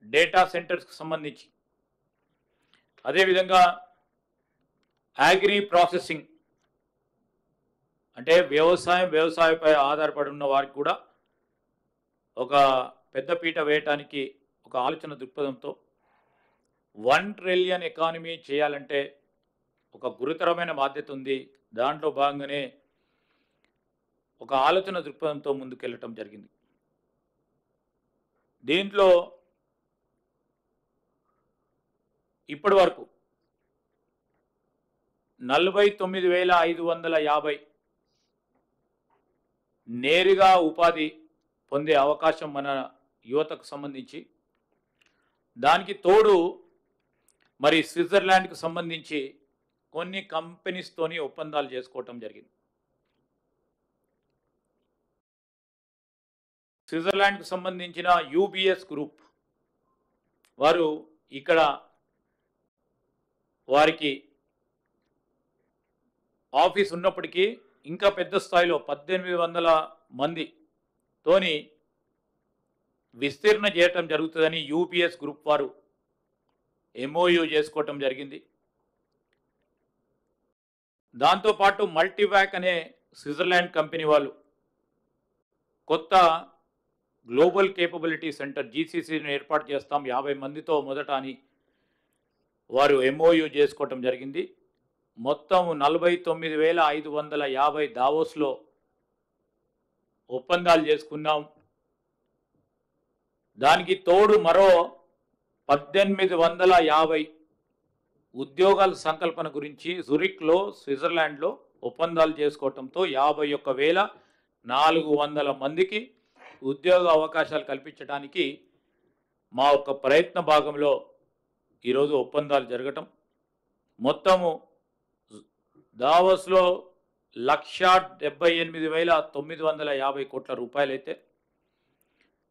Data సెంటర్స్కి సంబంధించి, అదేవిధంగా agri processing అంటే వ్యవసాయంపై ఆధారపడి ఉన్న వారికి కూడా ఒక పెద్దపీట వేయటానికి ఒక ఆలోచన దృక్పథంతో 1 ట్రిలియన్ ఎకానమీ చేయాలంటే ఒక గురుతరమైన బాధ్యత ఉంది. దాంట్లో భాగంగానే ఒక ఆలోచన దృక్పథంతో ముందుకెళ్ళటం జరిగింది. దీంట్లో ఇప్పటి వరకు 49,550 నేరుగా ఉపాధి పొందే అవకాశం మన యువతకు సంబంధించి, దానికి తోడు మరి స్విట్జర్లాండ్కి సంబంధించి కొన్ని కంపెనీస్తోని ఒప్పందాలు చేసుకోవటం జరిగింది. స్విట్జర్లాండ్కి సంబంధించిన యూబీఎస్ గ్రూప్ వారు ఇక్కడ వారికి ఆఫీస్ ఉన్నప్పటికీ ఇంకా పెద్ద స్థాయిలో 1800 మందితోని విస్తీర్ణ చేయటం జరుగుతుందని యూబీఎస్ గ్రూప్ వారు ఎంఓయూ చేసుకోవటం జరిగింది. దాంతోపాటు మల్టీవాక్ అనే స్విట్జర్లాండ్ కంపెనీ వాళ్ళు కొత్త గ్లోబల్ కేపబిలిటీ సెంటర్ జీసీసీని ఏర్పాటు చేస్తాం 50 మందితో మొదట అని వారు ఎంఓయూ చేసుకోవటం జరిగింది. మొత్తం 49,550 దావోస్లో ఒప్పందాలు చేసుకున్నాం. దానికి తోడు మరో 1850 ఉద్యోగాల సంకల్పన గురించి జురిక్లో స్విట్జర్లాండ్లో ఒప్పందాలు చేసుకోవటంతో 51,400 మందికి ఉద్యోగ అవకాశాలు కల్పించడానికి మా యొక్క ప్రయత్న భాగంలో ఈరోజు ఒప్పందాలు జరగటం. మొత్తము దావోస్లో 1,78,950 కోట్ల రూపాయలైతే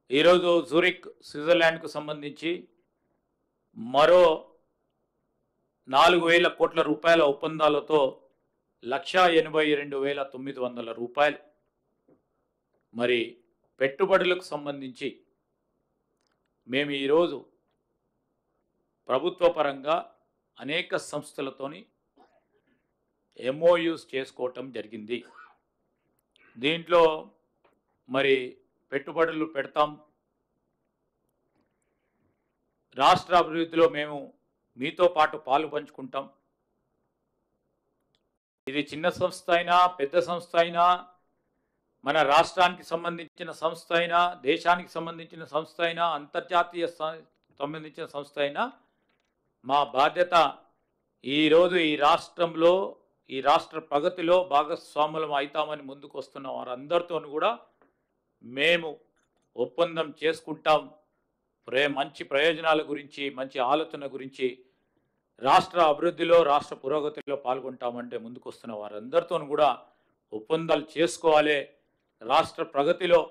ఈరోజు జూరిక్ స్విట్జర్లాండ్కు సంబంధించి మరో 4,000 కోట్ల రూపాయల ఒప్పందాలతో 1,82,900 రూపాయలు మరి పెట్టుబడులకు సంబంధించి మేము ఈరోజు ప్రభుత్వ పరంగా అనేక సంస్థలతోని ఎంఓయూస్ చేసుకోవటం జరిగింది. దీంట్లో మరి పెట్టుబడులు పెడతాం. రాష్ట్ర అభివృద్ధిలో మేము మీతో పాటు పాలు పంచుకుంటాం. ఇది చిన్న సంస్థ అయినా పెద్ద సంస్థ అయినా, మన రాష్ట్రానికి సంబంధించిన సంస్థ అయినా, దేశానికి సంబంధించిన సంస్థ అయినా, అంతర్జాతీయ సంబంధించిన సంస్థ అయినా, మా బాధ్యత ఈరోజు ఈ రాష్ట్రంలో ఈ రాష్ట్ర ప్రగతిలో భాగస్వాములం అవుతామని ముందుకు వస్తున్న వారందరితో కూడా మేము ఒప్పందం చేసుకుంటాం. మంచి ప్రయోజనాల గురించి, మంచి ఆలోచన గురించి, రాష్ట్ర అభివృద్ధిలో రాష్ట్ర పురోగతిలో పాల్గొంటామంటే ముందుకు వస్తున్న వారందరితో కూడా ఒప్పందాలు చేసుకోవాలి. రాష్ట్ర ప్రగతిలో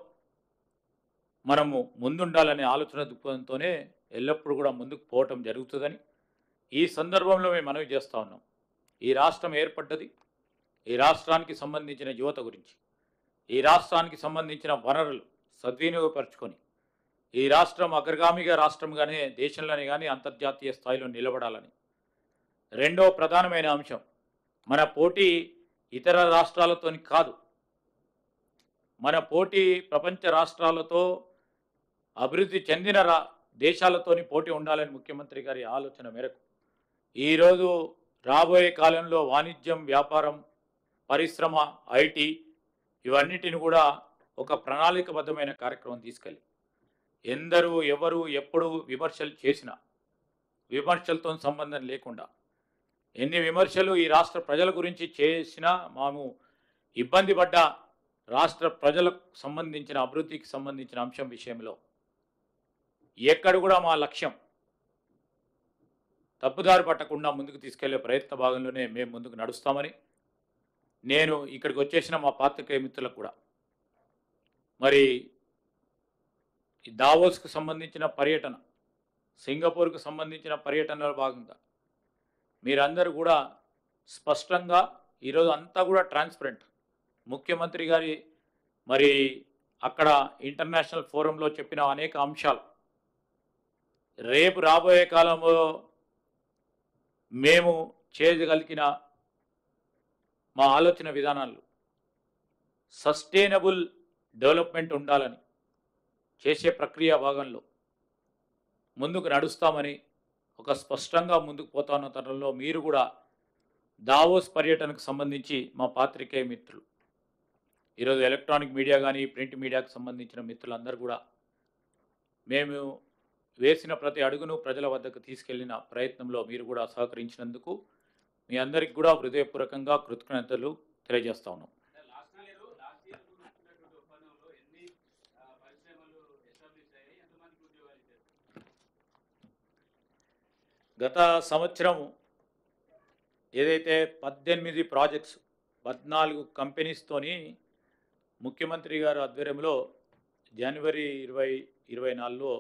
మనము ముందుండాలనే ఆలోచన దృక్పథంతోనే ఎల్లప్పుడూ కూడా ముందుకు పోవటం జరుగుతుందని ఈ సందర్భంలో మేము మనవి చేస్తూ ఉన్నాం. ఈ రాష్ట్రం ఏర్పడ్డది ఈ రాష్ట్రానికి సంబంధించిన యువత గురించి, ఈ రాష్ట్రానికి సంబంధించిన వనరులు సద్వినియోగపరుచుకొని ఈ రాష్ట్రం అగ్రగామిగా రాష్ట్రంగానే దేశంలోనే కానీ అంతర్జాతీయ స్థాయిలో నిలబడాలని. రెండో ప్రధానమైన అంశం, మన పోటీ ఇతర రాష్ట్రాలతో కాదు, మన పోటీ ప్రపంచ రాష్ట్రాలతో అభివృద్ధి చెందిన దేశాలతోని పోటీ ఉండాలని ముఖ్యమంత్రి గారి ఆలోచన మేరకు ఈరోజు రాబోయే కాలంలో వాణిజ్యం, వ్యాపారం, పరిశ్రమ, ఐటీ ఇవన్నిటిని కూడా ఒక ప్రణాళికబద్ధమైన కార్యక్రమం తీసుకెళ్ళి ఎందరూ ఎవరు ఎప్పుడు విమర్శలు చేసినా విమర్శలతో సంబంధం లేకుండా, ఎన్ని విమర్శలు ఈ రాష్ట్ర ప్రజల గురించి చేసినా, మేము ఇబ్బంది పడ్డ రాష్ట్ర ప్రజలకు సంబంధించిన అభివృద్ధికి సంబంధించిన అంశం విషయంలో ఎక్కడ కూడా మా లక్ష్యం తప్పుదారి పట్టకుండా ముందుకు తీసుకెళ్లే ప్రయత్న భాగంలోనే మేము ముందుకు నడుస్తామని నేను ఇక్కడికి వచ్చేసిన మా పాత్రికేయ మిత్రులకు కూడా మరి ఈ దావోస్కు సంబంధించిన పర్యటన, సింగపూర్కు సంబంధించిన పర్యటనలో భాగంగా మీరందరూ కూడా స్పష్టంగా ఈరోజు అంతా కూడా ట్రాన్స్పరెంట్, ముఖ్యమంత్రి గారి మరి అక్కడ ఇంటర్నేషనల్ ఫోరంలో చెప్పిన అనేక అంశాలు రేపు రాబోయే కాలంలో మేము చేయగలిగిన మా ఆలోచన విధానాలు సస్టైనబుల్ డెవలప్మెంట్ ఉండాలని చేసే ప్రక్రియ భాగంలో ముందుకు నడుస్తామని ఒక స్పష్టంగా ముందుకు పోతున్న తరుణంలో మీరు కూడా దావోస్ పర్యటనకు సంబంధించి మా పాత్రికేయ మిత్రులు ఈరోజు ఎలక్ట్రానిక్ మీడియా కానీ ప్రింట్ మీడియాకు సంబంధించిన మిత్రులందరూ కూడా మేము వేసిన ప్రతి అడుగును ప్రజల వద్దకు తీసుకెళ్లిన ప్రయత్నంలో మీరు కూడా సహకరించినందుకు మీ అందరికీ కూడా హృదయపూర్వకంగా కృతజ్ఞతలు తెలియజేస్తా ఉన్నాం. గత సంవత్సరం ఏదైతే 18 ప్రాజెక్ట్స్ 14 కంపెనీస్తోని ముఖ్యమంత్రి గారు ఆధ్వర్యంలో జనవరి 2024లో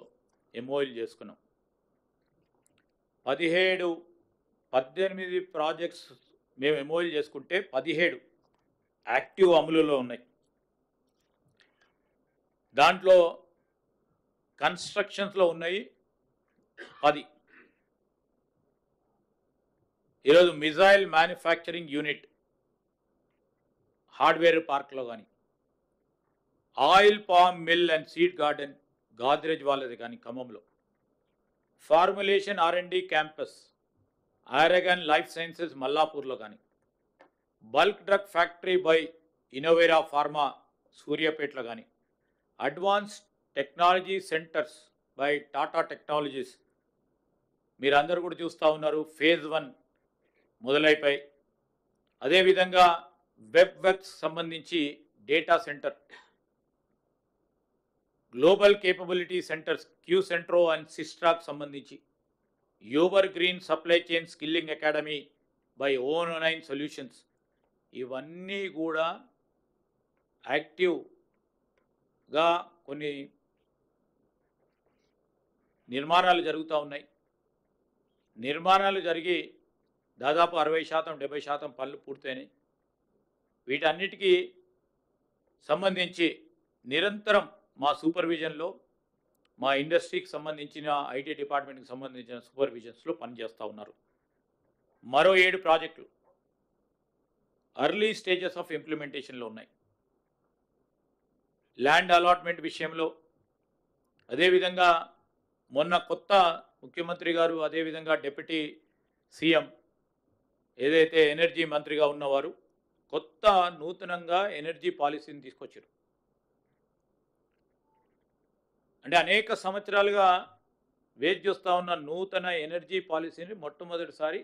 ఎంఓయూలు చేసుకున్నాం. 18 ప్రాజెక్ట్స్ మేము ఎంఓయూలు చేసుకుంటే 17 యాక్టివ్ అమలులో ఉన్నాయి. దాంట్లో కన్స్ట్రక్షన్స్లో ఉన్నాయి 10. ఈరోజు మిజైల్ మ్యానుఫ్యాక్చరింగ్ యూనిట్ హార్డ్వేర్ పార్క్లో కానీ, oil palm mill and seed garden Godrej వాళ్ళది కానీ ఖమ్మంలో, formulation R&D campus Aragen life sciences మల్లాపూర్లో కానీ, bulk drug factory by Innovera pharma సూర్యాపేటలో కానీ, advance technology centres by Tata technologies మీరందరూ కూడా చూస్తూ ఉన్నారు. ఫేజ్ 1 మొదలైపోయి, అదేవిధంగా వెబ్ వర్క్స్ సంబంధించి data centre, global capability centres Q Centro and Systrack సంబంధించి, Uber green supply chain skilling academy by O9 solutions, ఇవన్నీ కూడా యాక్టివ్గా కొన్ని నిర్మాణాలు జరుగుతూ ఉన్నాయి. నిర్మాణాలు జరిగి దాదాపు 60% 70% పనులు పూర్తయినాయి. వీటన్నిటికీ సంబంధించి నిరంతరం మా సూపర్విజన్లో మా ఇండస్ట్రీకి సంబంధించిన ఐటీ డిపార్ట్మెంట్కి సంబంధించిన సూపర్విజన్స్లో పనిచేస్తూ ఉన్నారు. మరో 7 ప్రాజెక్టులు ఎర్లీ స్టేజెస్ ఆఫ్ ఇంప్లిమెంటేషన్లో ఉన్నాయి. ల్యాండ్ అలాట్మెంట్ విషయంలో అదేవిధంగా మొన్న కొత్త ముఖ్యమంత్రి గారు అదేవిధంగా డిప్యూటీ సీఎం ఏదైతే ఎనర్జీ మంత్రిగా ఉన్నవారు కొత్త నూతనంగా ఎనర్జీ పాలసీని తీసుకొచ్చారు. అంటే అనేక సంవత్సరాలుగా వేచి చూస్తూ ఉన్న నూతన ఎనర్జీ పాలసీని మొట్టమొదటిసారి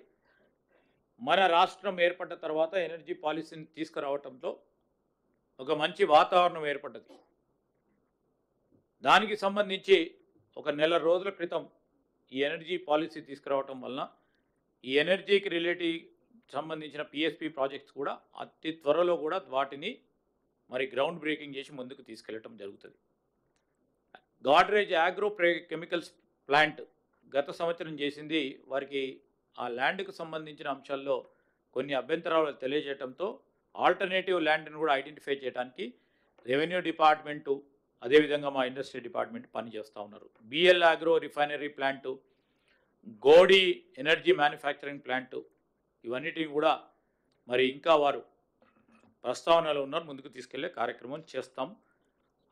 మన రాష్ట్రం ఏర్పడ్డ తర్వాత ఎనర్జీ పాలసీని తీసుకురావడంతో ఒక మంచి వాతావరణం ఏర్పడ్డది. దానికి సంబంధించి ఒక నెల రోజుల క్రితం ఈ ఎనర్జీ పాలసీ తీసుకురావటం వలన ఈ ఎనర్జీకి రిలేటివ్ సంబంధించిన PSP ప్రాజెక్ట్స్ కూడా అతి త్వరలో కూడా వాటిని మరి గ్రౌండ్ బ్రేకింగ్ చేసి ముందుకు తీసుకెళ్ళటం జరుగుతుంది. గాడ్రేజ్ ఆగ్రో కెమికల్స్ ప్లాంట్ గత సంవత్సరం చేసింది, వారికి ఆ ల్యాండ్కు సంబంధించిన అంశాల్లో కొన్ని అభ్యంతరాలు తెలియజేయడంతో ఆల్టర్నేటివ్ ల్యాండ్ని కూడా ఐడెంటిఫై చేయడానికి రెవెన్యూ డిపార్ట్మెంటు అదేవిధంగా మా ఇండస్ట్రీ డిపార్ట్మెంట్ పనిచేస్తూ ఉన్నారు. BL agro refinery plant, Godi energy manufacturing plant, ఇవన్నిటిని కూడా మరి ఇంకా వారు ప్రస్తావనలో ఉన్నారు, ముందుకు తీసుకెళ్లే కార్యక్రమం చేస్తాం.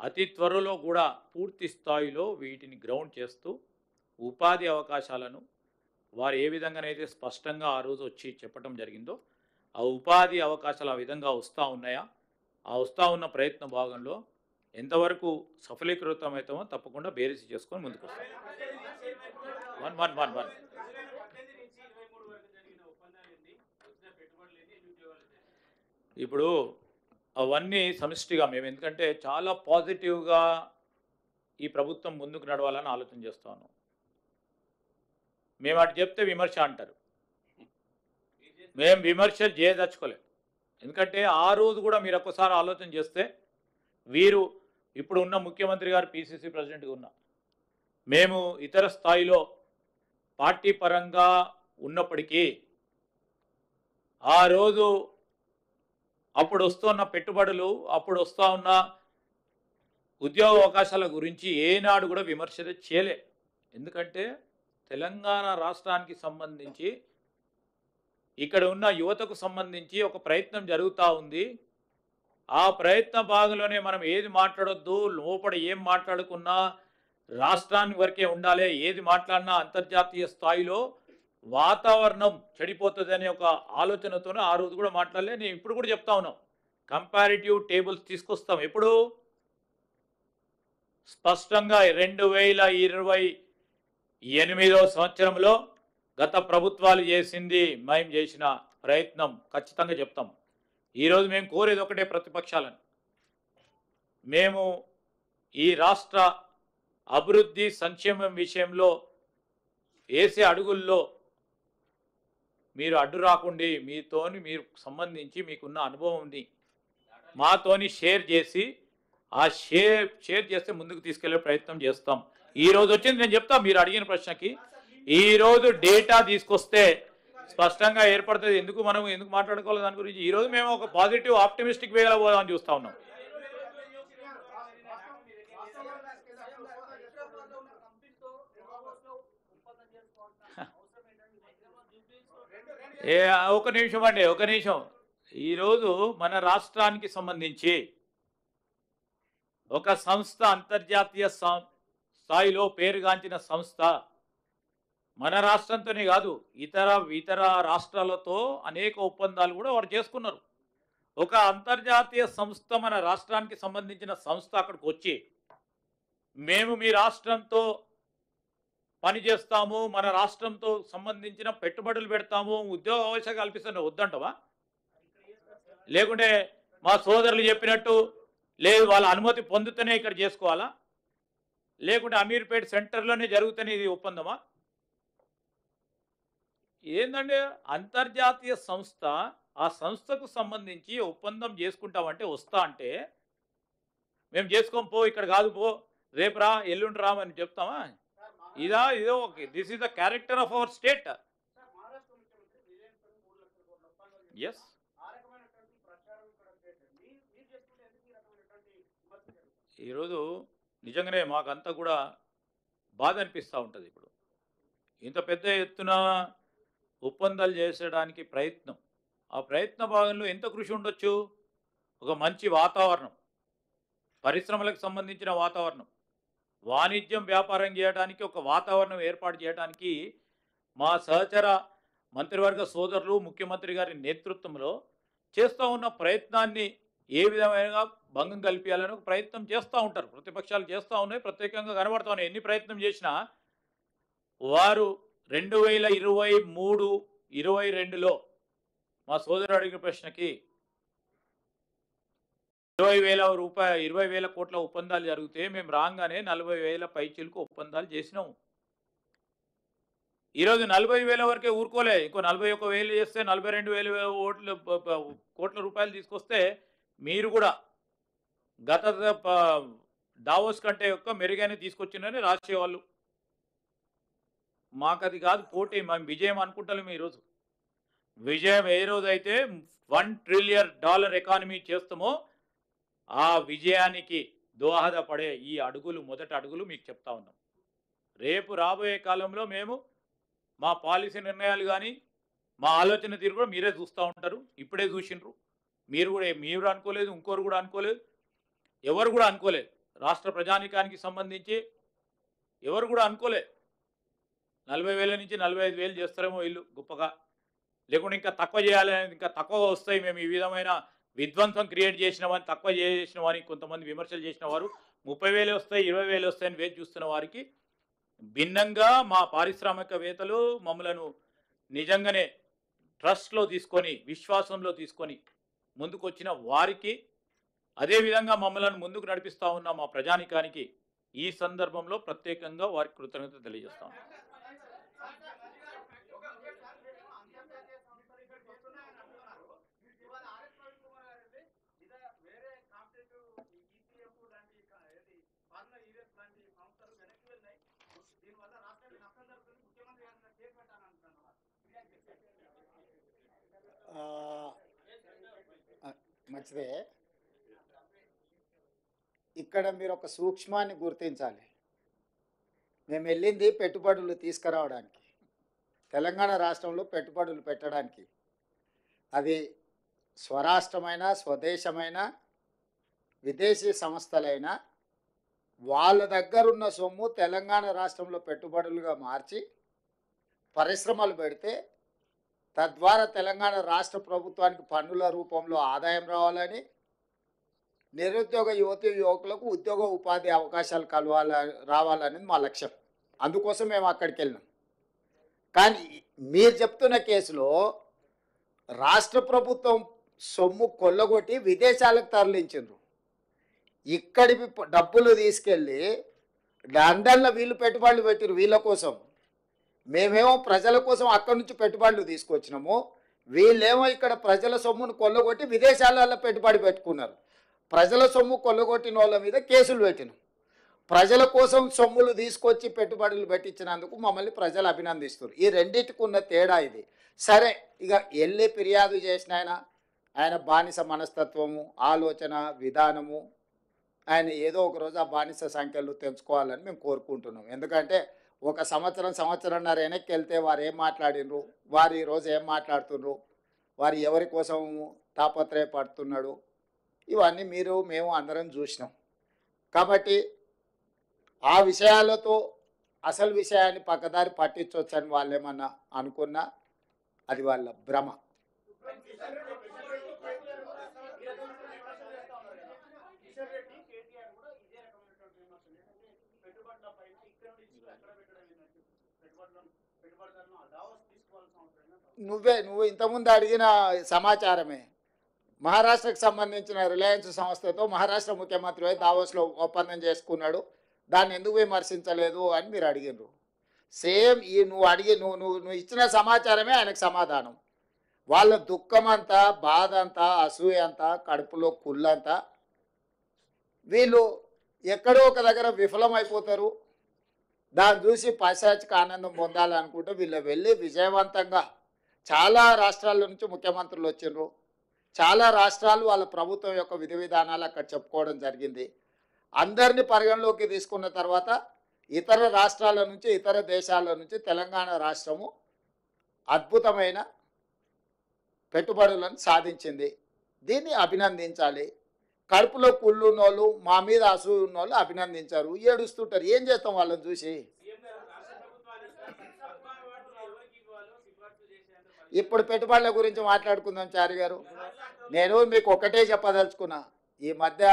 అతి త్వరలో కూడా పూర్తి స్థాయిలో వీటిని గ్రౌండ్ చేస్తూ ఉపాధి అవకాశాలను వారు ఏ విధంగానైతే స్పష్టంగా ఆ రోజు వచ్చి చెప్పడం జరిగిందో ఆ ఉపాధి అవకాశాలు ఆ విధంగా వస్తూ ఉన్నాయా, ఆ వస్తూ ఉన్న ప్రయత్న భాగంలో ఎంతవరకు సఫలీకృతమవుతామో తప్పకుండా బేరీసి చేసుకొని ముందుకు వస్తాం. 1 ఇప్పుడు అవన్నీ సమిష్టిగా మేము ఎందుకంటే చాలా పాజిటివ్గా ఈ ప్రభుత్వం ముందుకు నడవాలని ఆలోచన చేస్తా ఉన్నాం. మేము అటు చెప్తే విమర్శ అంటారు, మేము విమర్శలు చేయదలుచుకోలేదు. ఎందుకంటే ఆ రోజు కూడా మీరు ఒక్కసారి ఆలోచన చేస్తే వీరు ఇప్పుడు ఉన్న ముఖ్యమంత్రి గారు PCC ప్రెసిడెంట్గా ఉన్నా, మేము ఇతర స్థాయిలో పార్టీ పరంగా ఉన్నప్పటికీ ఆ రోజు అప్పుడు వస్తున్న పెట్టుబడులు, అప్పుడు వస్తూ ఉన్న ఉద్యోగ అవకాశాల గురించి ఏనాడు కూడా విమర్శ చేయలే. ఎందుకంటే తెలంగాణ రాష్ట్రానికి సంబంధించి ఇక్కడ ఉన్న యువతకు సంబంధించి ఒక ప్రయత్నం జరుగుతూ ఉంది. ఆ ప్రయత్న భాగంలోనే మనం ఏది మాట్లాడొద్దు, లోపల ఏం మాట్లాడుకున్నా రాష్ట్రానికి వరకే ఉండాలి, ఏది మాట్లాడినా అంతర్జాతీయ స్థాయిలో వాతావరణం చెడిపోతుందనే ఒక ఆలోచనతోనే ఆ రోజు కూడా మాట్లాడలే. నేను ఇప్పుడు కూడా చెప్తా ఉన్నాం, కంపారిటివ్ టేబుల్స్ తీసుకొస్తాం. ఎప్పుడు స్పష్టంగా 2028వ సంవత్సరంలో గత ప్రభుత్వాలు చేసింది మేము చేసిన ప్రయత్నం ఖచ్చితంగా చెప్తాం. ఈరోజు మేము కోరేది ఒకటే ప్రతిపక్షాలను, మేము ఈ రాష్ట్ర అభివృద్ధి సంక్షేమం విషయంలో వేసే అడుగుల్లో మీరు అడ్డు రాకుండి మీతోని మీరు సంబంధించి మీకున్న అనుభవంని మాతోని షేర్ చేసి ఆ షేర్ చేస్తే ముందుకు తీసుకెళ్లే ప్రయత్నం చేస్తాం. ఈ రోజు వచ్చింది నేను చెప్తా, మీరు అడిగిన ప్రశ్నకి ఈ రోజు డేటా తీసుకొస్తే స్పష్టంగా ఏర్పడుతుంది. ఎందుకు మాట్లాడుకోవాలి దాని గురించి. ఈ రోజు మేము ఒక పాజిటివ్ ఆప్టిమిస్టిక్ వేలో పోదామని చూస్తా ఉన్నాం. ఒక నిమిషం అండి, ఒక నిమిషం. ఈరోజు మన రాష్ట్రానికి సంబంధించి ఒక సంస్థ, అంతర్జాతీయ స్థాయిలో పేరుగాంచిన సంస్థ, మన రాష్ట్రంతోనే కాదు ఇతర రాష్ట్రాలతో అనేక ఒప్పందాలు కూడా వారు చేసుకున్నారు. ఒక అంతర్జాతీయ సంస్థ మన రాష్ట్రానికి సంబంధించిన సంస్థ అక్కడికి వచ్చి మేము మీ రాష్ట్రంతో పని చేస్తాము, మన రాష్ట్రంతో సంబంధించిన పెట్టుబడులు పెడతాము, ఉద్యోగ అవకాశాలు కల్పిస్తాను వద్దంటవా? లేకుంటే మా సోదరులు చెప్పినట్టు లేదు వాళ్ళ అనుమతి పొందుతూనే ఇక్కడ చేసుకోవాలా? లేకుంటే అమీర్పేట సెంటర్లోనే జరుగుతూనే ఇది ఒప్పందమా? ఏందంటే అంతర్జాతీయ సంస్థ, ఆ సంస్థకు సంబంధించి ఒప్పందం చేసుకుంటామంటే వస్తా అంటే మేము చేసుకోం, పో ఇక్కడ కాదు, పో రేపు రా, ఎల్లుండి రామని చెప్తామా? ఇదో this is the character of our state. Yes, ఈరోజు నిజంగానే మాకంతా కూడా బాధ అనిపిస్తూ ఉంటుంది. ఇప్పుడు ఇంత పెద్ద ఎత్తున ఒప్పందాలు చేసడానికి ప్రయత్నం, ఆ ప్రయత్న భాగంలో ఎంత కృషి ఉండొచ్చు? ఒక మంచి వాతావరణం, పరిశ్రమలకు సంబంధించిన వాతావరణం, వాణిజ్యం వ్యాపారం చేయడానికి ఒక వాతావరణం ఏర్పాటు చేయడానికి మా సహచర మంత్రివర్గ సోదరులు ముఖ్యమంత్రి గారి నేతృత్వంలో చేస్తూ ఉన్న ప్రయత్నాన్ని ఏ విధమైన భంగం కల్పించాలని ఒక ప్రయత్నం చేస్తూ ఉంటారు. ప్రతిపక్షాలు చేస్తూ ఉన్నాయి, ప్రత్యేకంగా కనబడుతూ ఉన్నాయి. ఎన్ని ప్రయత్నం చేసినా వారు 2023-22లో మా సోదరుడు అడిగిన ప్రశ్నకి 20,000 కోట్ల ఒప్పందాలు జరిగితే మేము రాగానే 40,000 పైచీలకు ఒప్పందాలు చేసినాము. ఈరోజు 40,000 వరకే ఊరుకోలే, ఇంకో 41,000 చేస్తే 42,000 కోట్ల రూపాయలు తీసుకొస్తే మీరు కూడా గత దావోస్ కంటే యొక్క మెరుగైన తీసుకొచ్చిందని రాసేవాళ్ళు. మాకు అది కాదు పోటీ, మేము విజయం అనుకుంటాము. ఈరోజు విజయం ఏ రోజైతే $1 ట్రిలియన్ ఎకానమీ చేస్తామో ఆ విజయానికి దోహదపడే ఈ అడుగులు, మొదటి అడుగులు మీకు చెప్తా ఉన్నాం. రేపు రాబోయే కాలంలో మేము మా పాలసీ నిర్ణయాలు కానీ మా ఆలోచన తీరు కూడా మీరే చూస్తూ ఉంటారు. ఇప్పుడే చూసిండ్రు, మీరు అనుకోలేదు, ఇంకోరు కూడా అనుకోలేదు, ఎవరు కూడా అనుకోలేదు. రాష్ట్ర ప్రజానీకానికి సంబంధించి ఎవరు కూడా అనుకోలేదు 40,000 నుంచి 45,000 చేస్తారేమో వీళ్ళు గొప్పగా, లేకుంటే ఇంకా తక్కువ చేయాలి, ఇంకా తక్కువ వస్తాయి, మేము ఈ విధమైన విధ్వంసం క్రియేట్ చేసినామని, తక్కువ చేసినామని కొంతమంది విమర్శలు చేసిన వారు 30,000 వస్తాయి, 20,000 వస్తాయని వేచి చూస్తున్న వారికి భిన్నంగా మా పారిశ్రామికవేత్తలు మమ్మలను నిజంగానే ట్రస్ట్లో తీసుకొని, విశ్వాసంలో తీసుకొని ముందుకొచ్చిన వారికి, అదేవిధంగా మమ్మల్ని ముందుకు నడిపిస్తూ ఉన్న మా ప్రజానికానికి ఈ సందర్భంలో ప్రత్యేకంగా వారికి కృతజ్ఞత తెలియజేస్తాం. మంచిదే. ఇక్కడ మీరు ఒక సూక్ష్మాన్ని గుర్తించాలి. మేము వెళ్ళింది పెట్టుబడులు తీసుకురావడానికి, తెలంగాణ రాష్ట్రంలో పెట్టుబడులు పెట్టడానికి. అది స్వరాష్ట్రమైన, స్వదేశమైన, విదేశీ సంస్థలైన వాళ్ళ దగ్గరున్న సొమ్ము తెలంగాణ రాష్ట్రంలో పెట్టుబడులుగా మార్చి పరిశ్రమలు పెడితే తద్వారా తెలంగాణ రాష్ట్ర ప్రభుత్వానికి పన్నుల రూపంలో ఆదాయం రావాలని, నిరుద్యోగ యువతి యువకులకు ఉద్యోగ ఉపాధి అవకాశాలు రావాలనేది మా లక్ష్యం. అందుకోసం మేము అక్కడికి వెళ్ళినాం. కానీ మీరు చెప్తున్న కేసులో రాష్ట్ర ప్రభుత్వం సొమ్ము కొల్లగొట్టి విదేశాలకు తరలించిండ్రు. ఇక్కడి డబ్బులు తీసుకెళ్ళి లండన్లో వీళ్ళు పెట్టుబడులు పెట్టిరు వీళ్ళ కోసం. మేమేమో ప్రజల కోసం అక్కడి నుంచి పెట్టుబడులు తీసుకొచ్చినాము. వీళ్ళేమో ఇక్కడ ప్రజల సొమ్మును కొల్లగొట్టి విదేశాలలో పెట్టుబడి పెట్టుకున్నారు. ప్రజల సొమ్ము కొల్లగొట్టిన వాళ్ళ మీద కేసులు పెట్టినాం. ప్రజల కోసం సొమ్ములు తీసుకొచ్చి పెట్టుబడులు పెట్టించినందుకు మమ్మల్ని ప్రజలు అభినందిస్తారు. ఈ రెండింటికి ఉన్న తేడా ఇది. సరే, ఇక వెళ్ళి ఫిర్యాదు చేసిన ఆయన బానిస మనస్తత్వము, ఆలోచన విధానము, ఆయన ఏదో ఒక రోజు ఆ బానిస సంఖ్యలు తెలుసుకోవాలని మేము కోరుకుంటున్నాం. ఎందుకంటే ఒక సంవత్సరంన్నర వెనక్కి వెళ్తే వారు ఏం మాట్లాడినరు, వారు ఈరోజు ఏం మాట్లాడుతున్నారు, వారు ఎవరి కోసం తాపత్రయపడుతున్నాడు, ఇవన్నీ మేము అందరం చూసినాం. కాబట్టి ఆ విషయాలతో అసలు విషయాన్ని పక్కదారి పట్టించవచ్చని వాళ్ళు ఏమన్నా అనుకున్నా అది వాళ్ళ భ్రమ. నువ్వు ఇంతకుముందు అడిగిన సమాచారమే. మహారాష్ట్రకు సంబంధించిన రిలయన్స్ సంస్థతో మహారాష్ట్ర ముఖ్యమంత్రి దావోస్లో ఒప్పందం చేసుకున్నాడు, దాన్ని ఎందుకు విమర్శించలేదు అని మీరు అడిగినారు. సేమ్ ఈ నువ్వు ఇచ్చిన సమాచారమే ఆయనకు సమాధానం. వాళ్ళ దుఃఖం అంతా, బాధ అంతా, అసూయ అంతా, కడుపులో కుళ్ళంతా, వీళ్ళు ఎక్కడో ఒక దగ్గర విఫలమైపోతారు. దాన్ని చూసి పైశాచిక ఆనందం పొందాలనుకుంటే వీళ్ళు వెళ్ళి విజయవంతంగా చాలా రాష్ట్రాల నుంచి ముఖ్యమంత్రులు వచ్చిండ్రు. చాలా రాష్ట్రాలు వాళ్ళ ప్రభుత్వం యొక్క విధి విధానాలు అక్కడ చెప్పుకోవడం జరిగింది. అందరినీ పరిగణలోకి తీసుకున్న తర్వాత ఇతర రాష్ట్రాల నుంచి, ఇతర దేశాల నుంచి తెలంగాణ రాష్ట్రము అద్భుతమైన పెట్టుబడులను సాధించింది. దీన్ని అభినందించాలి. కడుపులో కుళ్ళున్నోళ్ళు, మా మీద అసూయ ఉన్నోళ్ళు అభినందించారు, ఏడుస్తుంటారు. ఏం చేస్తాం వాళ్ళని చూసి? ఇప్పుడు పెట్టుబడుల గురించి మాట్లాడుకుందాం చారి గారు. నేను మీకు ఒకటే చెప్పదలుచుకున్నా, ఈ మధ్య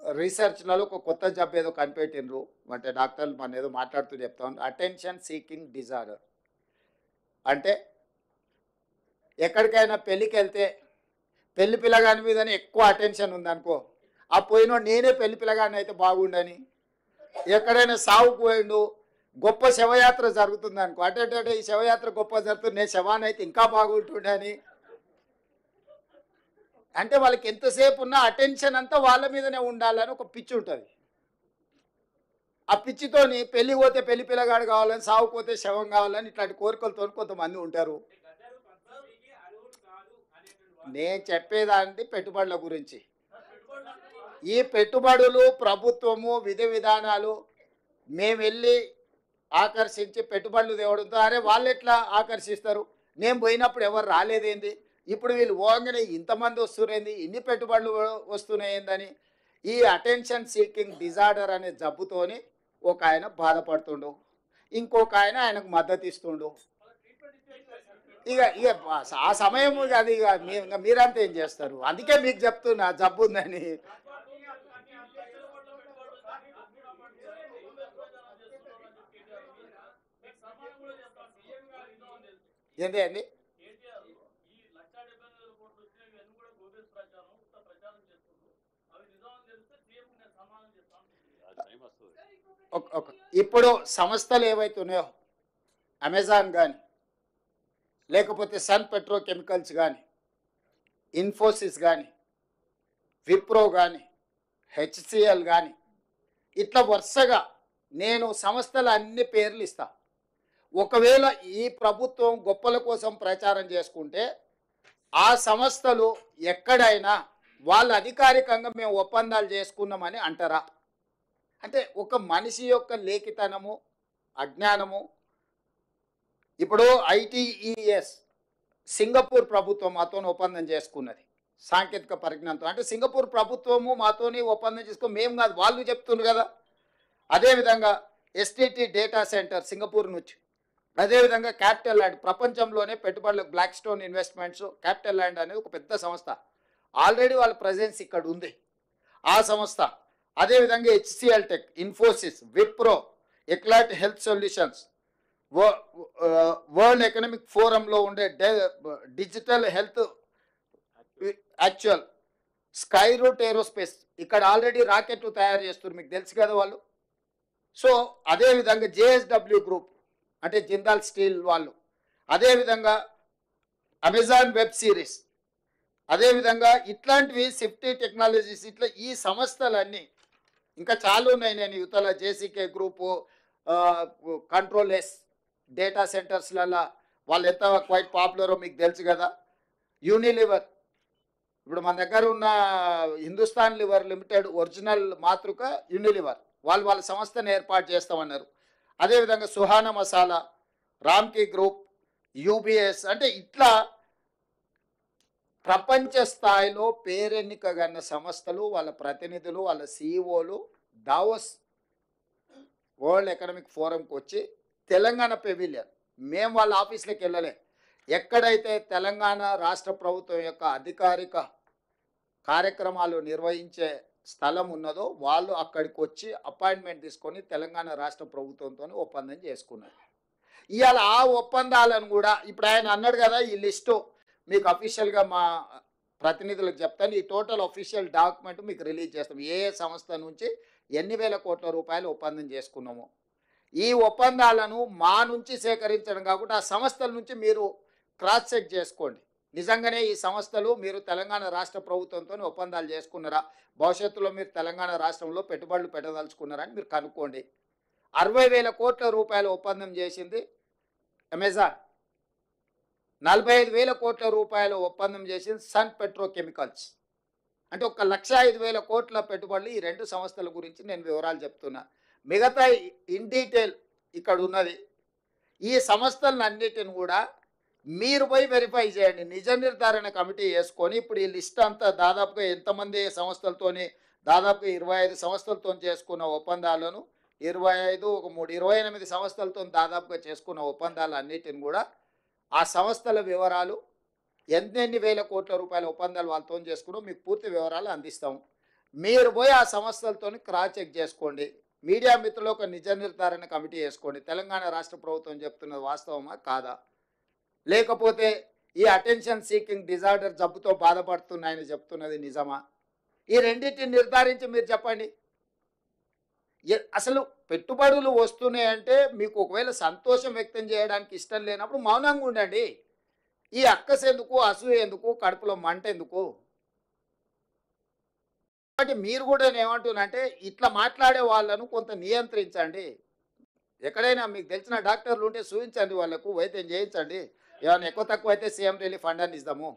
రీసెర్చ్లలో ఒక కొత్త జబ్బు ఏదో కనిపెట్టిండ్రు. అంటే డాక్టర్లు మన ఏదో మాట్లాడుతూ చెప్తాను, అటెన్షన్ సీకింగ్ డిజార్డర్. అంటే ఎక్కడికైనా పెళ్ళికి వెళ్తే పెళ్లి పిల్లగాని మీదనే ఎక్కువ అటెన్షన్ ఉందనుకో, ఆ పోయినో నేనే పెళ్లి పిల్లగాని అయితే బాగుండని. ఎక్కడైనా సావుకు పోయిండు, గొప్ప శవయాత్ర జరుగుతుంది అనుకో, అంటే ఈ శవయాత్ర గొప్ప జరుగుతుంది, నేను శవాన్ని అయితే ఇంకా బాగుంటుండని. అంటే వాళ్ళకి ఎంతసేపు ఉన్న అటెన్షన్ అంతా వాళ్ళ మీదనే ఉండాలని ఒక పిచ్చి ఉంటుంది. ఆ పిచ్చితోని పెళ్లి పోతే పెళ్లి పిల్లగాడు కావాలని, సావుపోతే శవం కావాలని ఇట్లాంటి కోరికలతో కొంతమంది ఉంటారు. నేను చెప్పేదాన్ని పెట్టుబడుల గురించి. ఈ పెట్టుబడులు ప్రభుత్వము విధి విధానాలు మేము వెళ్ళి ఆకర్షించి పెట్టుబడులు తేవడంతో, అరే వాళ్ళు ఎట్లా ఆకర్షిస్తారు, నేను పోయినప్పుడు ఎవరు రాలేదేంది, ఇప్పుడు వీళ్ళు పోగానే ఇంతమంది వస్తున్నాయింది, ఇన్ని పెట్టుబడులు వస్తున్నాయిందని ఈ అటెన్షన్ సీకింగ్ డిజార్డర్ అనే జబ్బుతోని ఒక ఆయన బాధపడుతుండు, ఇంకొక ఆయన ఆయనకు మద్దతు ఇస్తుండు. ఇక ఇక ఆ సమయం అది ఇక మీరంతా ఏం చేస్తారు? అందుకే మీకు చెప్తున్నా జబ్బు ఉందని. ఏంటి అండి? ఇప్పుడు సంస్థలు ఏవైతే ఉన్నాయో, అమెజాన్ కానీ, లేకపోతే సన్ పెట్రోకెమికల్స్ కానీ, ఇన్ఫోసిస్ కానీ, విప్రో కానీ, హెచ్సిఎల్ కానీ, ఇట్లా వరుసగా నేను సంస్థల అన్ని పేర్లు ఇస్తా. ఒకవేళ ఈ ప్రభుత్వం గొప్పల కోసం ప్రచారం చేసుకుంటే ఆ సంస్థలు ఎక్కడైనా వాళ్ళు అధికారికంగా మేము ఒప్పందాలు చేసుకున్నామని అంటారా? అంటే ఒక మనిషి యొక్క లేఖితనము, అజ్ఞానము. ఇప్పుడు ఐటీఈఎస్ సింగపూర్ ప్రభుత్వం మాతోని ఒప్పందం చేసుకున్నది సాంకేతిక పరిజ్ఞానంతో. అంటే సింగపూర్ ప్రభుత్వము మాతోని ఒప్పందం చేసుకుని మేము కాదు, వాళ్ళు చెప్తున్నారు కదా. అదేవిధంగా ఎస్టీటీ డేటా సెంటర్ సింగపూర్ నుంచి, అదేవిధంగా క్యాపిటల్ ల్యాండ్, ప్రపంచంలోనే పెట్టుబడులకు Blackstone investments, CapitaLand అనేది ఒక పెద్ద సంస్థ, ఆల్రెడీ వాళ్ళ ప్రజెన్స్ ఇక్కడ ఉంది ఆ సంస్థ. అదేవిధంగా HCL tech, Infosys, Wipro, Eclat health solutions, world economic ఫోరంలో ఉండే digital health actual, Skyroot aerospace, ఇక్కడ ఆల్రెడీ రాకెట్లు తయారు చేస్తున్నారు, మీకు తెలుసు కదా వాళ్ళు. సో అదేవిధంగా జేఎస్డబ్ల్యూ గ్రూప్ అంటే జిందాల్ స్టీల్ వాళ్ళు, అదేవిధంగా అమెజాన్ వెబ్ సిరీస్, అదేవిధంగా ఇట్లాంటివి సిఫ్టీ టెక్నాలజీస్, ఇట్లా ఈ సంస్థలన్నీ ఇంకా చాలా ఉన్నాయి. నేను యువతల జేసీకే గ్రూపు, కంట్రోల్ ఎస్ డేటా సెంటర్స్లలో వాళ్ళు ఎంత క్వైట్ పాపులరో మీకు తెలుసు కదా. యూనిలివర్, ఇప్పుడు మన దగ్గర ఉన్న హిందుస్థాన్ లివర్ లిమిటెడ్ ఒరిజినల్ మాతృక యూనిలివర్, వాళ్ళు వాళ్ళ సంస్థను ఏర్పాటు చేస్తామన్నారు. అదేవిధంగా సుహానా మసాలా, రామ్కీ గ్రూప్, యూబీఎస్, అంటే ఇట్లా ప్రపంచ స్థాయిలో పేరెన్నికగన్న సంస్థలు, వాళ్ళ ప్రతినిధులు, వాళ్ళ సిఇఓలు దావోస్ వరల్డ్ ఎకనామిక్ ఫోరంకి వచ్చి తెలంగాణ పెవిలియన్, మేము వాళ్ళ ఆఫీస్లోకి వెళ్ళలే, ఎక్కడైతే తెలంగాణ రాష్ట్ర ప్రభుత్వం యొక్క అధికారిక కార్యక్రమాలు నిర్వహించే స్థలం ఉన్నదో వాళ్ళు అక్కడికి వచ్చి అపాయింట్మెంట్ తీసుకొని తెలంగాణ రాష్ట్ర ప్రభుత్వంతో ఒప్పందం చేసుకున్నారు. ఇవాళ ఆ ఒప్పందాలను కూడా ఇప్పుడు ఆయన అన్నాడు కదా, ఈ లిస్టు మీకు అఫీషియల్గా మా ప్రతినిధులకు చెప్తాను, ఈ టోటల్ అఫీషియల్ డాక్యుమెంట్ మీకు రిలీజ్ చేస్తాం, ఏ సంస్థ నుంచి ఎన్ని వేల కోట్ల రూపాయలు ఒప్పందం చేసుకున్నాము. ఈ ఒప్పందాలను మా నుంచి సేకరించడం కాకుండా ఆ సంస్థల నుంచి మీరు క్రాస్ చెక్ చేసుకోండి, నిజంగానే ఈ సంస్థలు మీరు తెలంగాణ రాష్ట్ర ప్రభుత్వంతో ఒప్పందాలు చేసుకున్నారా, భవిష్యత్తులో మీరు తెలంగాణ రాష్ట్రంలో పెట్టుబడులు పెట్టదలుచుకున్నారా అని మీరు కనుక్కోండి. 60,000 కోట్ల రూపాయల ఒప్పందం చేసింది అమెజాన్, 45,000 కోట్ల రూపాయల ఒప్పందం చేసింది సన్ పెట్రోకెమికల్స్. అంటే 1,05,000 కోట్ల పెట్టుబడులు ఈ రెండు సంస్థల గురించి నేను వివరాలు చెప్తున్నా. మిగతా ఇన్ డీటెయిల్ ఇక్కడ ఉన్నది. ఈ సంస్థలన్నిటిని కూడా మీరు పోయి వెరిఫై చేయండి, నిజ నిర్ధారణ కమిటీ వేసుకొని. ఇప్పుడు ఈ లిస్ట్ అంతా దాదాపుగా ఎంతమంది సంస్థలతోని, దాదాపుగా 25 సంస్థలతో చేసుకున్న ఒప్పందాలను, 25 ఒక 3 28 సంస్థలతో దాదాపుగా చేసుకున్న ఒప్పందాలు అన్నిటిని కూడా ఆ సంస్థల వివరాలు, ఎన్నెన్ని వేల కోట్ల రూపాయల ఒప్పందాలు వాళ్ళతో చేసుకున్నాం మీకు పూర్తి వివరాలు అందిస్తాం. మీరు పోయి ఆ సంస్థలతో క్రాస్ చెక్ చేసుకోండి. మీడియా మిత్రులు ఒక నిజ నిర్ధారణ కమిటీ వేసుకోండి, తెలంగాణ రాష్ట్ర ప్రభుత్వం చెప్తున్నది వాస్తవమా కాదా, లేకపోతే ఈ అటెన్షన్ సీకింగ్ డిజార్డర్ జబ్బుతో బాధపడుతున్నాయని చెప్తున్నది నిజమా, ఈ రెండింటిని నిర్ధారించి మీరు చెప్పండి. అసలు పెట్టుబడులు వస్తున్నాయంటే మీకు ఒకవేళ సంతోషం వ్యక్తం చేయడానికి ఇష్టం లేనప్పుడు మౌనంగా ఉండండి. ఈ అక్కస ఎందుకు, అసూయ ఎందుకు, కడుపులో మంట ఎందుకు? కాబట్టి మీరు కూడా ఏమంటున్నానంటే ఇట్లా మాట్లాడే వాళ్ళను కొంత నియంత్రించండి. ఎక్కడైనా మీకు తెలిసిన డాక్టర్లు ఉంటే చూపించండి, వాళ్ళకు వైద్యం చేయించండి. ఏమైనా ఎక్కువ తక్కువ అయితే సీఎం రిలీఫ్ ఫండ్ అని ఇద్దాము.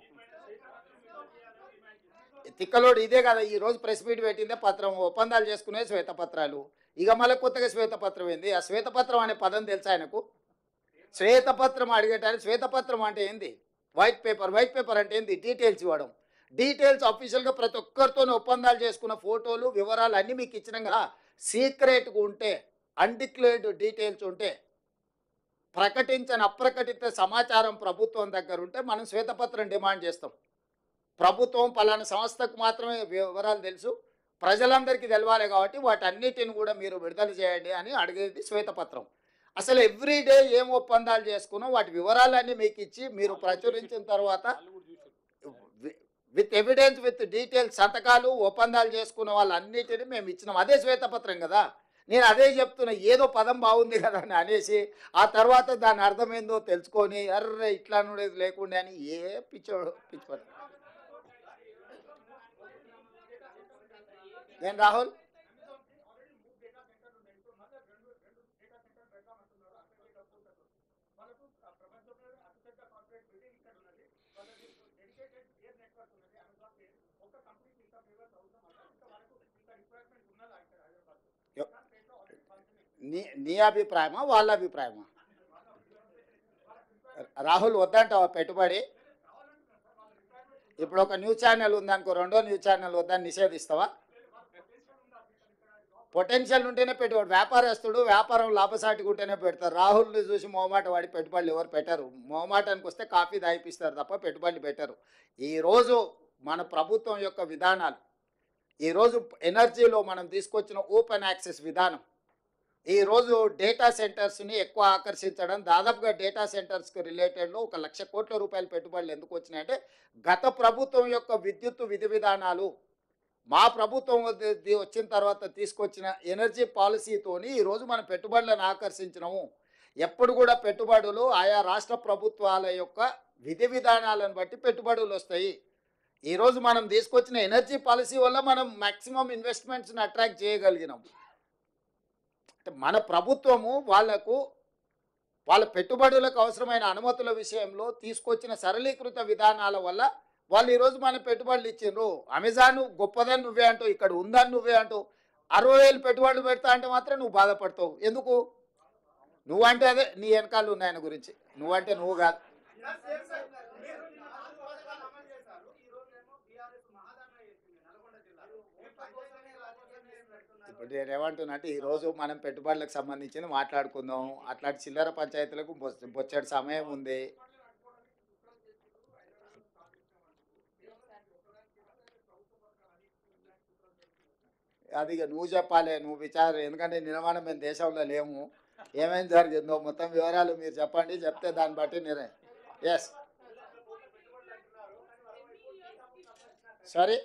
తిక్కలోడు ఇదే కదా ఈరోజు ప్రెస్ మీట్ పెట్టిందే పత్రం, ఒప్పందాలు చేసుకునే శ్వేతపత్రాలు. ఇక మళ్ళీ కొత్తగా శ్వేతపత్రం ఏంది? ఆ శ్వేతపత్రం అనే పదం తెలుసా ఆయనకు? శ్వేతపత్రం అడిగేటానికి, శ్వేతపత్రం అంటే ఏంది? White paper. వైట్ పేపర్ అంటే ఏంది? డీటెయిల్స్ ఇవ్వడం. డీటెయిల్స్ అఫీషియల్గా ప్రతి ఒక్కరితో ఒప్పందాలు చేసుకున్న ఫోటోలు వివరాలు అన్నీ మీకు ఇచ్చినాం కదా. సీక్రెట్గా ఉంటే, అన్డిక్లేర్డ్ డీటెయిల్స్ ఉంటే, ప్రకటించని అప్రకటిత సమాచారం ప్రభుత్వం దగ్గర ఉంటే మనం శ్వేతపత్రం డిమాండ్ చేస్తాం. ప్రభుత్వం పలానా సంస్థకు మాత్రమే వివరాలు తెలుసు, ప్రజలందరికీ తెలవాలి కాబట్టి వాటన్నిటిని కూడా మీరు విడుదల చేయండి అని అడిగేది శ్వేతపత్రం. అసలు ఎవ్రీడే ఏం ఒప్పందాలు చేసుకున్నాం వాటి వివరాలన్నీ మీకు ఇచ్చి మీరు ప్రచురించిన తర్వాత విత్ ఎవిడెన్స్, విత్ డీటెయిల్స్, సంతకాలు, ఒప్పందాలు చేసుకున్న వాళ్ళన్నిటిని మేము ఇచ్చినాం. అదే శ్వేతపత్రం కదా. నేను అదే చెప్తున్నా, ఏదో పదం బాగుంది కదా అని అనేసి ఆ తర్వాత దాని అర్థమైందో తెలుసుకొని అర్రే ఇట్లా ఉండేది లేకుండా అని ఏ పిచ్చోడు పిచ్చిపడు. నేను రాహుల్ నీ అభిప్రాయమా వాళ్ళ అభిప్రాయమా? రాహుల్ వద్దంటావా పెట్టుబడి? ఇప్పుడు ఒక న్యూస్ ఛానల్ ఉందనుకో, రెండో న్యూస్ ఛానల్ వద్దని నిషేధిస్తావా? పొటెన్షియల్ ఉంటేనే పెట్టుబడి. వ్యాపారస్తుడు వ్యాపారం లాభసాటిగా ఉంటేనే పెడతారు. రాహుల్ని చూసి మొహమాట వాడి పెట్టుబడులు ఎవరు పెట్టరు. మొహమాటానికి వస్తే కాఫీ దాయిపిస్తారు తప్ప పెట్టుబడులు పెట్టరు. ఈరోజు మన ప్రభుత్వం యొక్క విధానాలు, ఈరోజు ఎనర్జీలో మనం తీసుకొచ్చిన ఓపెన్ యాక్సెస్ విధానం, ఈరోజు డేటా సెంటర్స్ని ఎక్కువ ఆకర్షించడం, దాదాపుగా డేటా సెంటర్స్కి రిలేటెడ్లో 1,00,000 కోట్ల రూపాయల పెట్టుబడులు ఎందుకు వచ్చినాయంటే గత ప్రభుత్వం యొక్క విద్యుత్ విధి విధానాలు, మా ప్రభుత్వం వచ్చిన తర్వాత తీసుకొచ్చిన ఎనర్జీ పాలసీతోని ఈరోజు మనం పెట్టుబడులను ఆకర్షించినాము. ఎప్పుడు కూడా పెట్టుబడులు ఆయా రాష్ట్ర ప్రభుత్వాల యొక్క విధి విధానాలను బట్టి పెట్టుబడులు వస్తాయి. ఈరోజు మనం తీసుకొచ్చిన ఎనర్జీ పాలసీ వల్ల మనం మ్యాక్సిమం ఇన్వెస్ట్మెంట్స్ని అట్రాక్ట్ చేయగలిగినాం. అంటే మన ప్రభుత్వము వాళ్ళ పెట్టుబడులకు అవసరమైన అనుమతుల విషయంలో తీసుకొచ్చిన సరళీకృత విధానాల వల్ల వాళ్ళు ఈరోజు మన పెట్టుబడులు ఇచ్చిండ్రు. అమెజాన్ గొప్పదని నువ్వే అంటావు, ఇక్కడ ఉందని నువ్వే అంటావు. 60,000 పెట్టుబడులు పెడతా అంటే మాత్రం నువ్వు బాధపడతావు. ఎందుకు? నువ్వంటే అదే నీ వెనకాల ఉన్న ఆయన గురించి, నువ్వంటే నువ్వు కాదు. ఇప్పుడు నేను ఏమంటున్నా అంటే ఈరోజు మనం పెట్టుబడులకు సంబంధించింది మాట్లాడుకుందాం. అట్లాంటి చిల్లర పంచాయతీలకు బొచ్చడి సమయం ఉంది. అది ఇక నువ్వు చెప్పాలి, నువ్వు విచారం. ఎందుకంటే నిర్మాణం మేము దేశంలో లేము, ఏమేమి జరిగిందో మొత్తం వివరాలు మీరు చెప్పండి. చెప్తే దాన్ని బట్టి నిర్ణయం. ఎస్ సరే.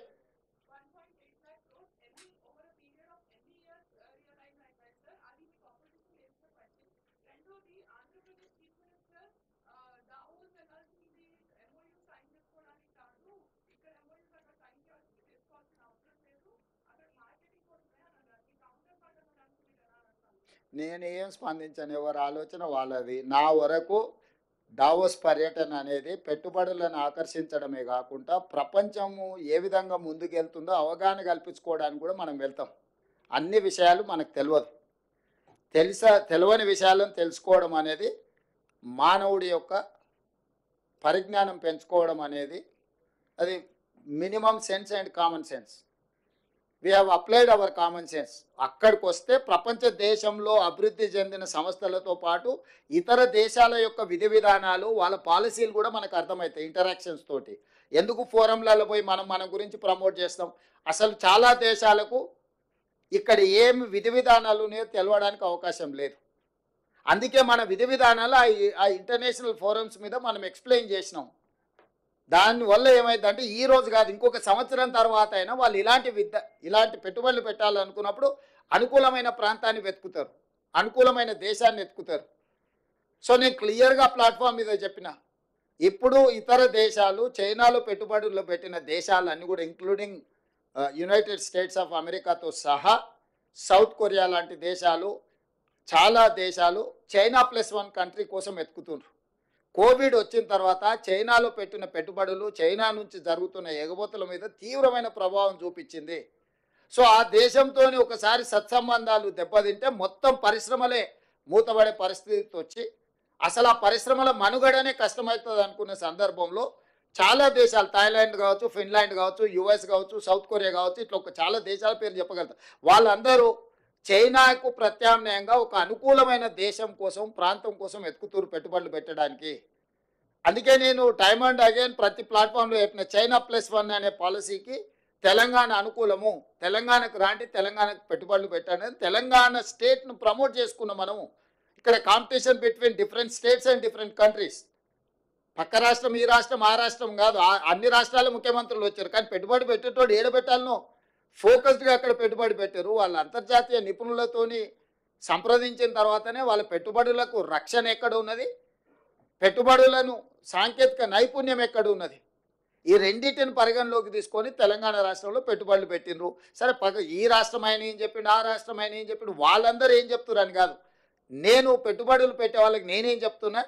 నేను ఏం స్పందించాను, ఎవరి ఆలోచన వాళ్ళది. నా వరకు దావోస్ పర్యటన అనేది పెట్టుబడులను ఆకర్షించడమే కాకుండా ప్రపంచము ఏ విధంగా ముందుకెళ్తుందో అవగాహన కల్పించుకోవడానికి కూడా మనం వెళ్తాం. అన్ని విషయాలు మనకు తెలియని విషయాలను తెలుసుకోవడం అనేది మానవుడి యొక్క పరిజ్ఞానం పెంచుకోవడం అనేది అది minimum sense and common sense. We have applied our common sense. అక్కడికి వస్తే ప్రపంచ దేశంలో అభివృద్ధి చెందిన సంస్థలతో పాటు ఇతర దేశాల యొక్క విధి విధానాలు, వాళ్ళ పాలసీలు కూడా మనకు అర్థమవుతాయి ఇంటరాక్షన్స్ తోటి. ఎందుకు ఫోరంలలో పోయి మన గురించి ప్రమోట్ చేస్తాం? అసలు చాలా దేశాలకు ఇక్కడ ఏమి విధి విధానాలు ఉన్నాయో తెలవడానికి అవకాశం లేదు. అందుకే మన విధి విధానాలు ఆ ఇంటర్నేషనల్ ఫోరమ్స్ మీద మనం ఎక్స్ప్లెయిన్ చేసినాం. దానివల్ల ఏమైందంటే ఈ రోజు కాదు, ఇంకొక సంవత్సరం తర్వాత అయినా వాళ్ళు ఇలాంటి పెట్టుబడులు పెట్టాలనుకున్నప్పుడు అనుకూలమైన ప్రాంతాన్ని వెతుకుతారు, అనుకూలమైన దేశాన్ని వెతుకుతారు. సో నేను క్లియర్గా ప్లాట్ఫామ్ మీద చెప్పిన, ఇప్పుడు ఇతర దేశాలు చైనాలో పెట్టుబడులు పెట్టిన దేశాలన్నీ కూడా ఇంక్లూడింగ్ యునైటెడ్ స్టేట్స్ ఆఫ్ అమెరికాతో సహా సౌత్ కొరియా లాంటి దేశాలు, చాలా దేశాలు చైనా +1 కంట్రీ కోసం వెతుకుతున్నారు. కోవిడ్ వచ్చిన తర్వాత చైనాలో పెట్టిన పెట్టుబడులు చైనా నుంచి జరుగుతున్న ఎగబోతుల మీద తీవ్రమైన ప్రభావం చూపించింది. సో ఆ దేశంతో ఒకసారి సత్సంబంధాలు దెబ్బతింటే మొత్తం పరిశ్రమలే మూతపడే పరిస్థితి వచ్చి అసలు ఆ పరిశ్రమల మనుగడనే కష్టమవుతుంది అనుకున్న సందర్భంలో చాలా దేశాలు, థాయిలాండ్ కావచ్చు, ఫిన్లాండ్ కావచ్చు, యుఎస్ కావచ్చు, సౌత్ కొరియా కావచ్చు, ఇట్లా చాలా దేశాల పేరు చెప్పగలుగుతారు. వాళ్ళందరూ చైనాకు ప్రత్యామ్నాయంగా ఒక అనుకూలమైన దేశం కోసం, ప్రాంతం కోసం వెతుకుతూరు పెట్టుబడులు పెట్టడానికి. అందుకే నేను టైమ్ అండ్ అగైన్ ప్రతి ప్లాట్ఫామ్లో చెప్పిన చైనా +1 అనే పాలసీకి తెలంగాణ అనుకూలము, తెలంగాణకు రాండి, తెలంగాణకు పెట్టుబడులు పెట్టండి. తెలంగాణ స్టేట్ను ప్రమోట్ చేసుకున్నాం మనము. ఇక్కడ competition between different states and different countries. పక్క రాష్ట్రం, ఈ రాష్ట్రం, ఆ రాష్ట్రం కాదు, అన్ని రాష్ట్రాల ముఖ్యమంత్రులు వచ్చారు. కానీ పెట్టుబడి పెట్టేటోడు ఏడబెట్టాలనో ఫోకస్డ్గా అక్కడ పెట్టుబడి పెట్టారు. వాళ్ళ అంతర్జాతీయ నిపుణులతోని సంప్రదించిన తర్వాతనే వాళ్ళ పెట్టుబడులకు రక్షణ ఎక్కడ ఉన్నది, పెట్టుబడులను సాంకేతిక నైపుణ్యం ఎక్కడ ఉన్నది, ఈ రెండింటిని పరిగణలోకి తీసుకొని తెలంగాణ రాష్ట్రంలో పెట్టుబడులు పెట్టినరు. సరే ఈ రాష్ట్రం ఆయన ఏం చెప్పిండు, ఆ రాష్ట్రం ఆయన ఏం చెప్పిండు, వాళ్ళందరూ ఏం చెప్తున్నారు అని కాదు. నేను పెట్టుబడులు పెట్టే వాళ్ళకి నేనేం చెప్తున్నా,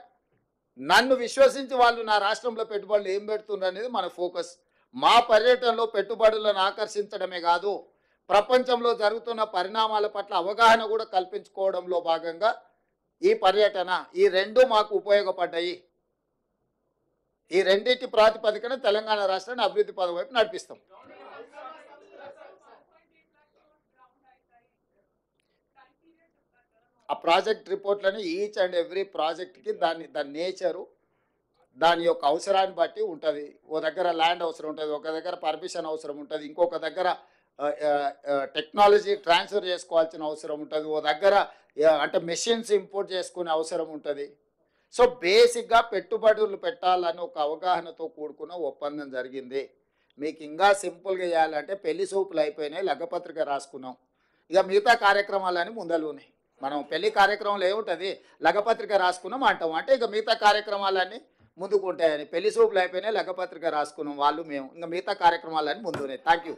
నన్ను విశ్వసించి వాళ్ళు నా రాష్ట్రంలో పెట్టుబడులు ఏం పెడుతున్నారు అనేది మన ఫోకస్. మా పర్యటనలో పెట్టుబడులను ఆకర్షించడమే కాదు, ప్రపంచంలో జరుగుతున్న పరిణామాల పట్ల అవగాహన కూడా కల్పించుకోవడంలో భాగంగా ఈ పర్యటన, ఈ రెండు మాకు ఉపయోగపడ్డాయి. ఈ రెండింటి ప్రాతిపదికన తెలంగాణ రాష్ట్రాన్ని అభివృద్ధి పదం వైపు నడిపిస్తాం. ఆ ప్రాజెక్ట్ రిపోర్ట్లని ఈచ్ అండ్ ఎవ్రీ ప్రాజెక్ట్కి దాని నేచరు, దాని యొక్క అవసరాన్ని బట్టి ఉంటుంది. ఓ దగ్గర ల్యాండ్ అవసరం ఉంటుంది, ఒక దగ్గర పర్మిషన్ అవసరం ఉంటుంది, ఇంకొక దగ్గర టెక్నాలజీ ట్రాన్స్ఫర్ చేసుకోవాల్సిన అవసరం ఉంటుంది, ఓ దగ్గర అంటే మెషిన్స్ ఇంపోర్ట్ చేసుకునే అవసరం ఉంటుంది. సో బేసిక్గా పెట్టుబడులు పెట్టాలని ఒక అవగాహనతో కూడుకున్న ఒప్పందం జరిగింది. మీకు ఇంకా సింపుల్గా చేయాలంటే పెళ్లి సూపులు అయిపోయినాయి, లగ్గపత్రిక రాసుకున్నాం, ఇక మిగతా కార్యక్రమాలని ముందలు ఉన్నాయి. మనం పెళ్లి కార్యక్రమంలో ఏముంటుంది, లగ్గపత్రిక రాసుకున్నాం అంటాం, అంటే ఇక మిగతా కార్యక్రమాలన్నీ ముందుకు ఉంటాయని. పెళ్లి సూపులు అయిపోయినాయి, లగ్గపత్రిక రాసుకున్నాం వాళ్ళు మేము, ఇంకా మిగతా కార్యక్రమాలన్నీ ముందున్నాయి. Thank you.